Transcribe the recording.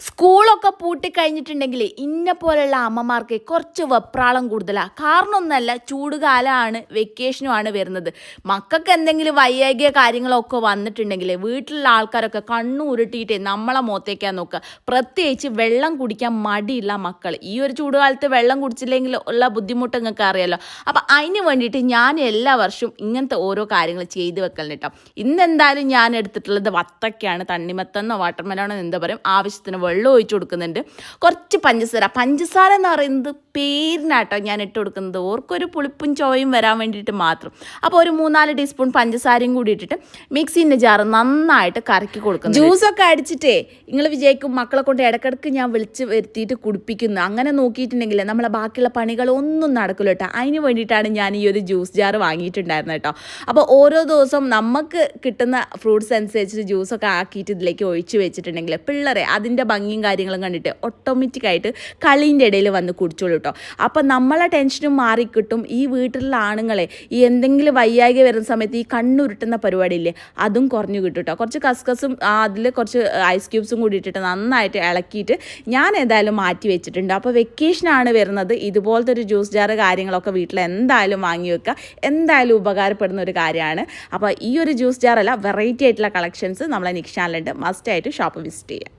സ്കൂളൊക്കെ പൂട്ടിക്കഴിഞ്ഞിട്ടുണ്ടെങ്കിൽ ഇന്നെ പോലെയുള്ള അമ്മമാർക്ക് കുറച്ച് വെപ്രാളം കൂടുതലാണ്. കാരണം ഒന്നല്ല, ചൂടുകാലമാണ്, വെക്കേഷനുമാണ് വരുന്നത്. മക്കൾക്ക് എന്തെങ്കിലും വൈയാകിയ കാര്യങ്ങളൊക്കെ വന്നിട്ടുണ്ടെങ്കിൽ വീട്ടിലുള്ള ആൾക്കാരൊക്കെ കണ്ണു ഉരുട്ടിയിട്ട് നമ്മളെ മുഖത്തേക്കാണ് നോക്കുക. പ്രത്യേകിച്ച് വെള്ളം കുടിക്കാൻ മടിയുള്ള മക്കൾ. ഈ ഒരു ചൂടുകാലത്ത് വെള്ളം കുടിച്ചില്ലെങ്കിൽ ഉള്ള ബുദ്ധിമുട്ട് നിങ്ങൾക്ക് അറിയാമല്ലോ. അപ്പം അതിന് വേണ്ടിയിട്ട് ഞാൻ എല്ലാ വർഷവും ഇങ്ങനത്തെ ഓരോ കാര്യങ്ങൾ ചെയ്ത് വെക്കലുണ്ട് കേട്ടോ. ഇന്നെന്തായാലും ഞാൻ എടുത്തിട്ടുള്ളത് വത്തക്കയാണ്. തണ്ണിമത്തന്നോ വാട്ടർമെലോണോ എന്താ പറയും, ആവശ്യത്തിന് വെള്ളം ഒഴിച്ച് കൊടുക്കുന്നുണ്ട്. കുറച്ച് പഞ്ചസാര എന്ന് പറയുന്നത് പേരിനാട്ടോ ഞാൻ ഇട്ട് കൊടുക്കുന്നത്, ഓർക്കൊരു പുളിപ്പും ചോയും വരാൻ വേണ്ടിയിട്ട് മാത്രം. അപ്പോൾ ഒരു 3-4 ടീസ്പൂൺ പഞ്ചസാരയും കൂടി ഇട്ടിട്ട് മിക്സിൻ്റെ ജാറ് നന്നായിട്ട് കറക്കി കൊടുക്കുന്നു. ജ്യൂസൊക്കെ അടിച്ചിട്ടേ നിങ്ങൾ വിജയിക്കും മക്കളെ കൊണ്ട് ഇടയ്ക്കിടയ്ക്ക് ഞാൻ വിളിച്ച് വരുത്തിയിട്ട് കുടിപ്പിക്കുന്നു. അങ്ങനെ നോക്കിയിട്ടുണ്ടെങ്കിൽ നമ്മളെ ബാക്കിയുള്ള പണികളൊന്നും നടക്കില്ല കേട്ടോ. അതിന് വേണ്ടിയിട്ടാണ് ഞാൻ ഈ ഒരു ജ്യൂസ് ജാറ് വാങ്ങിയിട്ടുണ്ടായിരുന്നത് കേട്ടോ. അപ്പോൾ ഓരോ ദിവസം നമുക്ക് കിട്ടുന്ന ഫ്രൂട്ട്സ് അനുസരിച്ച് ജ്യൂസൊക്കെ ആക്കിയിട്ട് ഇതിലേക്ക് ഒഴിച്ച് വെച്ചിട്ടുണ്ടെങ്കിൽ പിള്ളേരെ അതിൻ്റെ ഭംഗിയും കാര്യങ്ങളും കണ്ടിട്ട് ഓട്ടോമാറ്റിക്കായിട്ട് കളീൻ്റെ ഇടയിൽ വന്ന് കുടിച്ചോളൂ കേട്ടോ. അപ്പം നമ്മളെ ടെൻഷനും മാറിക്കിട്ടും. ഈ വീട്ടിലുള്ള ആണുങ്ങളെ ഈ എന്തെങ്കിലും വയ്യായ്ക വരുന്ന സമയത്ത് ഈ കണ്ണുരുട്ടുന്ന പരിപാടിയില്ലേ, അതും കുറഞ്ഞു കിട്ടും കേട്ടോ. കുറച്ച് കസ്കസും അതിൽ കുറച്ച് ഐസ് ക്യൂബ്സും കൂടി ഇട്ടിട്ട് നന്നായിട്ട് ഇളക്കിയിട്ട് ഞാൻ ഏതായാലും മാറ്റി വെച്ചിട്ടുണ്ട്. അപ്പോൾ വെക്കേഷനാണ് വരുന്നത്. ഇതുപോലത്തെ ഒരു ജ്യൂസ് ജാറ് കാര്യങ്ങളൊക്കെ വീട്ടിൽ എന്തായാലും വാങ്ങി വെക്കുക. എന്തായാലും ഉപകാരപ്പെടുന്ന ഒരു കാര്യമാണ്. അപ്പോൾ ഈ ഒരു ജ്യൂസ് ജാറല്ല, വെറൈറ്റി ആയിട്ടുള്ള കളക്ഷൻസ് നമ്മളെ നിക്ഷാനിലുണ്ട്. മസ്റ്റായിട്ട് ഷോപ്പ് വിസിറ്റ് ചെയ്യുക.